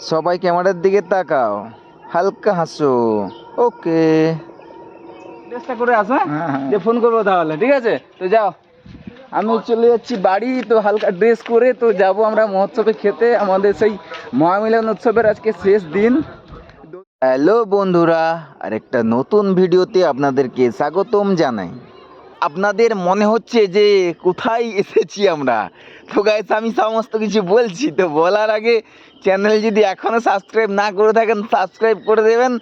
সবাই ক্যামেরার দিকে তাকাও, হালকা হাসো। ওকে, চেষ্টা করে আসো, যে ফোন করবো তাহলে, ঠিক আছে? তো যাও, আমি চলে যাচ্ছি বাড়ি। তো হালকা ড্রেস করে তো যাব আমরা মহোৎসবে খেতে, আমাদের সেই মহামিলন উৎসবের আজকে শেষ দিন। হ্যালো বন্ধুরা, আরেকটা নতুন ভিডিওতে আপনাদেরকে স্বাগতম জানাই। আপনাদের মনে হচ্ছে যে কোথায় এসেছি আমরা। তো গাইস, আমি সমস্ত কিছু বলছি, তো বলার আগে চ্যানেল যদি এখনও সাবস্ক্রাইব না করে থাকেন সাবস্ক্রাইব করে দেবেন,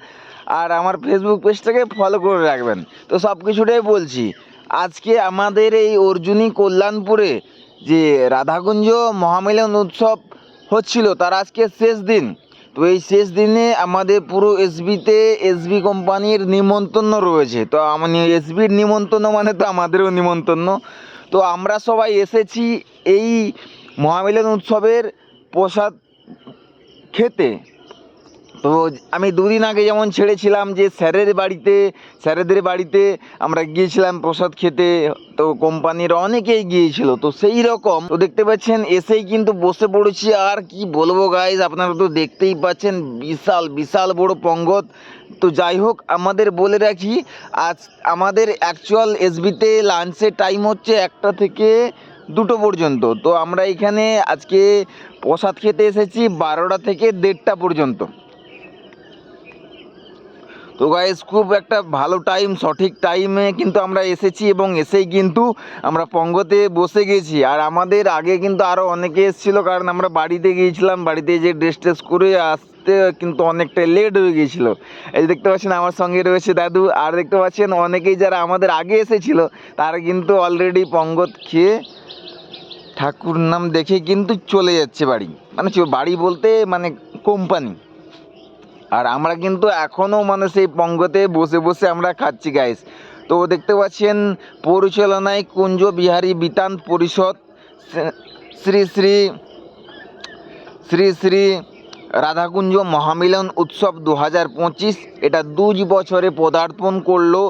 আর আমার ফেসবুক পেজটাকে ফলো করে রাখবেন। তো সব কিছুটাই বলছি। আজকে আমাদের এই অর্জুনী কল্যাণপুরে যে রাধাকুঞ্জ মহামিলন উৎসব হচ্ছিল, তার আজকে শেষ দিন। তো এই শেষ দিনে আমাদের পুরো এসবি কোম্পানির নিমন্ত্রণ রয়েছে। তো এসবির নিমন্ত্রণ মানে তো আমাদেরও নিমন্ত্রণ। তো আমরা সবাই এসেছি এই মহামিলন উৎসবের প্রসাদ খেতে। তো আমি দুদিন আগে যেমন ছেড়েছিলাম যে স্যারেদের বাড়িতে আমরা গিয়েছিলাম প্রসাদ খেতে, তো কোম্পানির অনেকেই গিয়েছিল। তো সেই রকম তো দেখতে পাচ্ছেন এসেই কিন্তু বসে পড়েছি। আর কি বলবো গাইজ, আপনারা তো দেখতেই পাচ্ছেন বিশাল বিশাল বড় পঙ্গত। তো যাই হোক, আমাদের বলে রাখি, আজ আমাদের অ্যাকচুয়াল এসবিতে লাঞ্চের টাইম হচ্ছে 1টা থেকে 2টো পর্যন্ত। তো আমরা এখানে আজকে প্রসাদ খেতে এসেছি 12টা থেকে 1:30টা পর্যন্ত। তো গাইস, খুব একটা ভালো টাইম, সঠিক টাইমে কিন্তু আমরা এসেছি এবং এসেই কিন্তু আমরা পঙ্গতে বসে গেছি। আর আমাদের আগে কিন্তু আরও অনেকে এসেছিলো, কারণ আমরা বাড়িতে গিয়েছিলাম, বাড়িতে যে ড্রেস করে আসতে কিন্তু অনেকটা লেট হয়ে গিয়েছিলো। এই দেখতে পাচ্ছেন আমার সঙ্গে রয়েছে দাদু, আর দেখতে পাচ্ছেন অনেকেই যারা আমাদের আগে এসেছিলো তারা কিন্তু অলরেডি পঙ্গত খেয়ে ঠাকুর নাম দেখে কিন্তু চলে যাচ্ছে বাড়ি, মানে বাড়ি বলতে মানে কোম্পানি। আর আমরা কিন্তু এখনও মানে সেই পঙ্গতে বসে বসে আমরা খাচ্ছি গাইস। তো দেখতে পাচ্ছেন পরিচালনায় কুঞ্জ বিহারী বিতান পরিষদ শ্রী শ্রী শ্রী শ্রী রাধাকুঞ্জ মহামিলন উৎসব 2025 এটা 2 বছরে পদার্পণ করলো।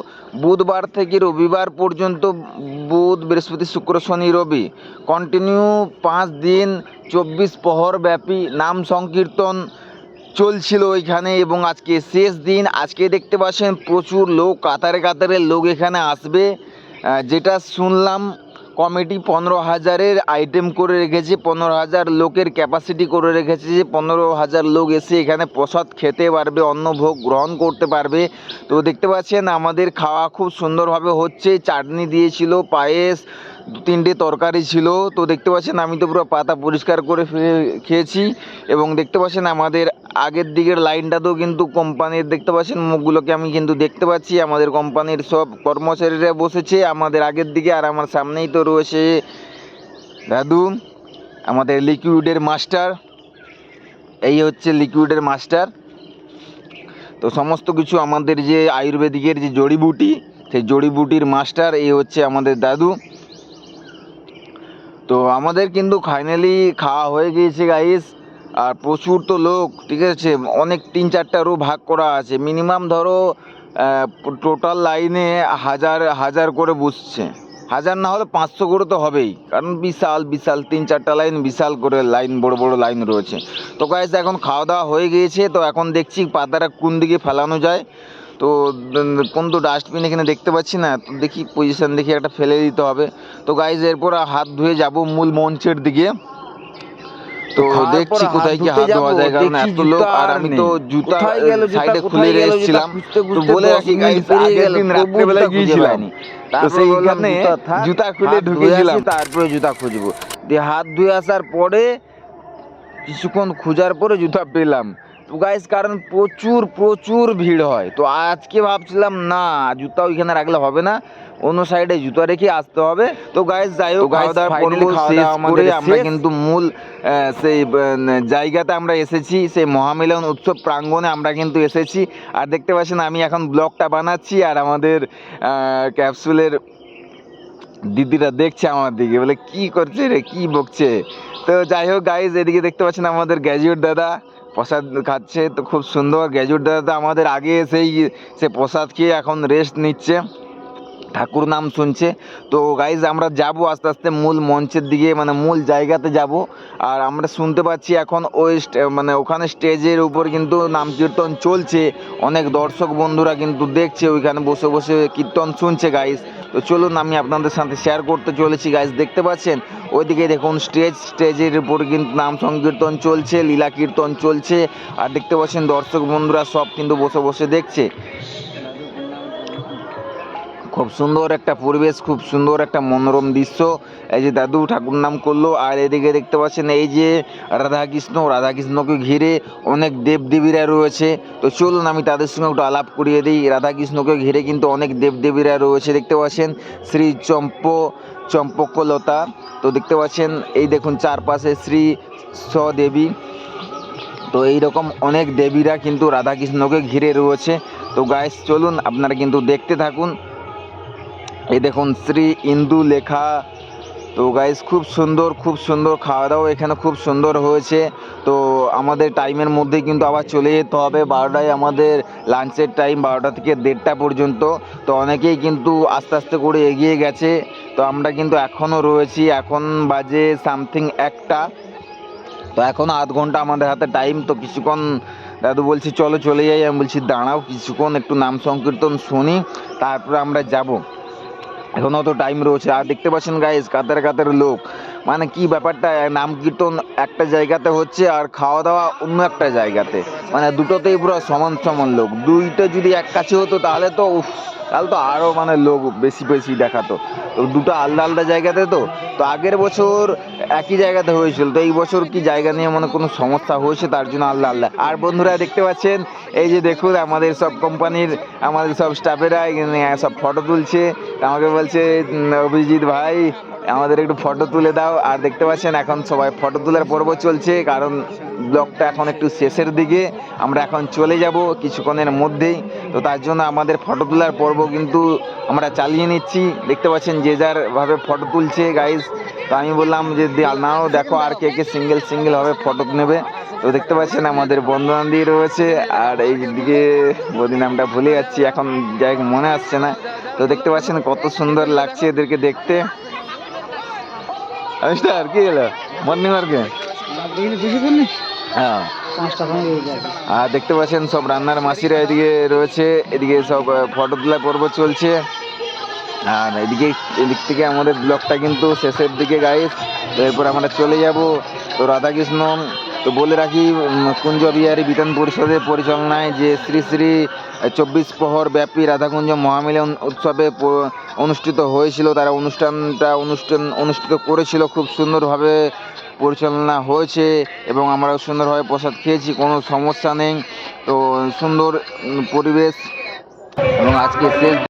বুধবার থেকে রবিবার পর্যন্ত, বুধ বৃহস্পতি শুক্র শনি রবি কন্টিনিউ 5 দিন 24 প্রহর ব্যাপী নাম সংকীর্তন চলছিল ওইখানে, এবং আজকে শেষ দিন। আজকে দেখতে পাচ্ছেন প্রচুর লোক, কাতারে কাতারে লোক এখানে আসবে। যেটা শুনলাম কমিটি 15,000-এর আইটেম করে রেখেছে, 15,000 লোকের ক্যাপাসিটি করে রেখেছে, যে 15,000 লোক এসে এখানে প্রসাদ খেতে পারবে, অন্নভোগ গ্রহণ করতে পারবে। তো দেখতে পাচ্ছেন আমাদের খাওয়া খুব সুন্দরভাবে হচ্ছে। চাটনি দিয়েছিল, পায়েস, 2-3টে তরকারি ছিল। তো দেখতে পাচ্ছেন আমি তো পুরো পাতা পরিষ্কার করে খেয়েছি। এবং দেখতে পাচ্ছেন আমাদের আগের দিকের লাইনটাতেও কিন্তু কোম্পানির দেখতে পাচ্ছেন মুখগুলোকে আমি কিন্তু দেখতে পাচ্ছি। আমাদের কোম্পানির সব কর্মচারীরা বসেছে আমাদের আগের দিকে, আর আমার সামনেই তো রয়েছে দাদু, আমাদের লিকুইডের মাস্টার। এই হচ্ছে লিকুইডের মাস্টার। তো সমস্ত কিছু আমাদের যে আয়ুর্বেদিকের যে জড়িবুটি, সেই জড়িবুটির মাস্টার এই হচ্ছে আমাদের দাদু। তো আমাদের কিন্তু ফাইনালি খাওয়া হয়ে গিয়েছে গাইস। আর প্রচুর তো লোক, ঠিক আছে, অনেক 3-4টা রো ভাগ করা আছে। মিনিমাম ধরো টোটাল লাইনে হাজার করে বসছে, 1000 না হলে 500 করে তো হবেই, কারণ বিশাল বিশাল 3-4টা লাইন, বিশাল করে লাইন, বড় বড় লাইন রয়েছে। তো গাইস, এখন খাওয়া দাওয়া হয়ে গিয়েছে। তো এখন দেখছি পাতাটা কোন দিকে ফেলানো যায়। তো কোন তো ডাস্টবিন এখানে দেখতে পাচ্ছি না, তো দেখি পজিশন দেখি একটা ফেলে দিতে হবে। তো গাইজ, এরপর হাত ধুয়ে যাব মূল মঞ্চের দিকে। তো দেখছি কোথায় কি হাত ধোয়া যায়, কারণ এত লোক, আর আমি তো জুতা সাইডে খুলে রেখেছিলাম। তো বলে রাখি গাইজ, আগের দিন রাত্রেবেলায় গিয়েছিলাম, তো সেইখানে জুতা খুলে ঢুকেছিলাম, তারপরে জুতা খুঁজবো দিয়ে হাত ধুয়ে আসার পরে কিছুক্ষণ খোঁজার পরে জুতা পেলাম। তো গাইস, কারণ প্রচুর প্রচুর ভিড় হয়। তো আজকে ভাবছিলাম না, জুতা ওইখানে রাখলে হবে না, অন্য সাইডে জুতা রেখে আসতে হবে। তো গাইস, যাই হোক, খাওয়া দাওয়া করে আমরা কিন্তু মূল সেই জায়গাতে আমরা এসেছি, সেই মহামিলন উৎসব প্রাঙ্গণে আমরা কিন্তু এসেছি। আর দেখতে পাচ্ছেন আমি এখন ব্লগটা বানাচ্ছি, আর আমাদের ক্যাপসুলের দিদিরা দেখছে আমার দিকে, বলে কি করছে রে, কি বকছে। তো যাই হোক গাইজ, এদিকে দেখতে পাচ্ছেন আমাদের গ্র্যাজুয়েট দাদা প্রসাদ খাচ্ছে। তো খুব সুন্দর, গ্র্যাজুয়েট দাদা আমাদের আগে এসেই সে প্রসাদ খেয়ে এখন রেস্ট নিচ্ছে। ঠাকুর নাম শুনছে। তো গাইজ আমরা যাব আস্তে আস্তে মূল মঞ্চের দিকে, মানে মূল জায়গাতে যাব। আর আমরা শুনতে পাচ্ছি এখন ওই মানে ওখানে স্টেজের উপর কিন্তু নাম কীর্তন চলছে, অনেক দর্শক বন্ধুরা কিন্তু দেখছে, ওইখানে বসে বসে কীর্তন শুনছে গাইজ। তো চলুন আমি আপনাদের সাথে শেয়ার করতে চলেছি গাইজ। দেখতে পাচ্ছেন ওইদিকে দেখুন স্টেজের উপর কিন্তু নাম সংকীর্তন চলছে, লীলা কীর্তন চলছে, আর দেখতে পাচ্ছেন দর্শক বন্ধুরা সব কিন্তু বসে বসে দেখছে। খুব সুন্দর একটা পরিবেশ, খুব সুন্দর একটা মনোরম দৃশ্য। এই যে দাদু ঠাকুর নাম করলো, আর এদিকে দেখতে পাচ্ছেন এই যে রাধাকৃষ্ণকে ঘিরে অনেক দেবদেবীরা রয়েছে। তো চলুন আমি তাদের সঙ্গে একটু আলাপ করিয়ে দিই। রাধাকৃষ্ণকে ঘিরে কিন্তু অনেক দেবদেবীরা রয়েছে, দেখতে পাচ্ছেন শ্রী চম্পকলতা। তো দেখতে পাচ্ছেন এই দেখুন চারপাশে শ্রী স্বদেবী। তো এইরকম অনেক দেবীরা কিন্তু রাধাকৃষ্ণকে ঘিরে রয়েছে। তো গাইস চলুন আপনারা কিন্তু দেখতে থাকুন। এই দেখুন শ্রী ইন্দু লেখা। তো গাইস খুব সুন্দর খাওয়া দাওয়া এখানে খুব সুন্দর হয়েছে। তো আমাদের টাইমের মধ্যে কিন্তু আবার চলে যেতে হবে, 12টায় আমাদের লাঞ্চের টাইম, 12টা থেকে 1:30 পর্যন্ত। তো অনেকেই কিন্তু আস্তে আস্তে করে এগিয়ে গেছে, তো আমরা কিন্তু এখনও রয়েছি। এখন বাজে সামথিং 1টা। তো এখনও আধ ঘন্টা আমাদের হাতে টাইম। তো কিছুক্ষণ দাদু বলছি চলো চলে যাই, আমি বলছি দাঁড়াও কিছুক্ষণ একটু নাম সংকীর্তন শুনি, তারপরে আমরা যাব, এখনও তো টাইম রয়েছে। আর দেখতে পাচ্ছেন গাইস কাতার কাতার লোক, মানে কি ব্যাপারটা, নাম কীর্তন একটা জায়গাতে হচ্ছে আর খাওয়া দাওয়া অন্য একটা জায়গাতে, মানে দুটোতেই পুরো সমান সমান লোক। দুইটা যদি এক কাছে হতো তাহলে তো তাহলে তো আরও মানে লোক বেশি বেশি দেখাতো। তো দুটো আলাদা আলাদা জায়গাতে, তো আগের বছর একই জায়গাতে হয়েছিল, তো এই বছর কি জায়গা নিয়ে মানে কোনো সমস্যা হয়েছে, তার জন্য আলাদা আলাদা। আর বন্ধুরা দেখতে পাচ্ছেন এই যে দেখুন আমাদের সব কোম্পানির আমাদের সব স্টাফেরা এখানে সব ফটো তুলছে। আমাকে বলছে অভিজিৎ ভাই আমাদের একটু ফটো তুলে দাও। আর দেখতে পাচ্ছেন এখন সবাই ফটো তোলার পর্ব চলছে, কারণ ব্লগটা এখন একটু শেষের দিকে, আমরা এখন চলে যাব কিছুক্ষণের মধ্যেই। তো তার জন্য আমাদের ফটো তোলার পর্ব কিন্তু আমরা চালিয়ে নিচ্ছি। দেখতে পাচ্ছেন যে যার ভাবে ফটো তুলছে গাইজ। তো আমি বললাম যে নাও দেখো আর কে কে সিঙ্গেল ভাবে ফটো নেবে। তো দেখতে পাচ্ছেন আমাদের বন্ধু বান্ধবী রয়েছে, আর এই দিকে বদি নামটা ভুলে যাচ্ছি এখন, যাই মনে আসছে না। তো দেখতে পাচ্ছেন কত সুন্দর লাগছে এদেরকে দেখতে। আর কি হলো মর্নিং ওয়ার্কে, হ্যাঁ। আর দেখতে পাচ্ছেন সব রান্নার মাসিরা এদিকে রয়েছে, এদিকে সব ফটো তোলা পর্ব চলছে। আর এদিক থেকে আমাদের ব্লগটা কিন্তু শেষের দিকে গাইস। তো এরপর আমরা চলে যাব। তো রাধাকৃষ্ণ, তো বলে রাখি কুঞ্জ বিহারী বিধান পরিষদের পরিচালনায় যে শ্রী শ্রী 24 প্রহর ব্যাপী রাধাকুঞ্জ মহামিলন উৎসবে অনুষ্ঠিত হয়েছিল, তারা অনুষ্ঠিত করেছিল, খুব সুন্দরভাবে পরিচালনা হয়েছে এবং আমরাও সুন্দরভাবে প্রসাদ খেয়েছি, কোনো সমস্যা নেই। তো সুন্দর পরিবেশ এবং আজকে শেষ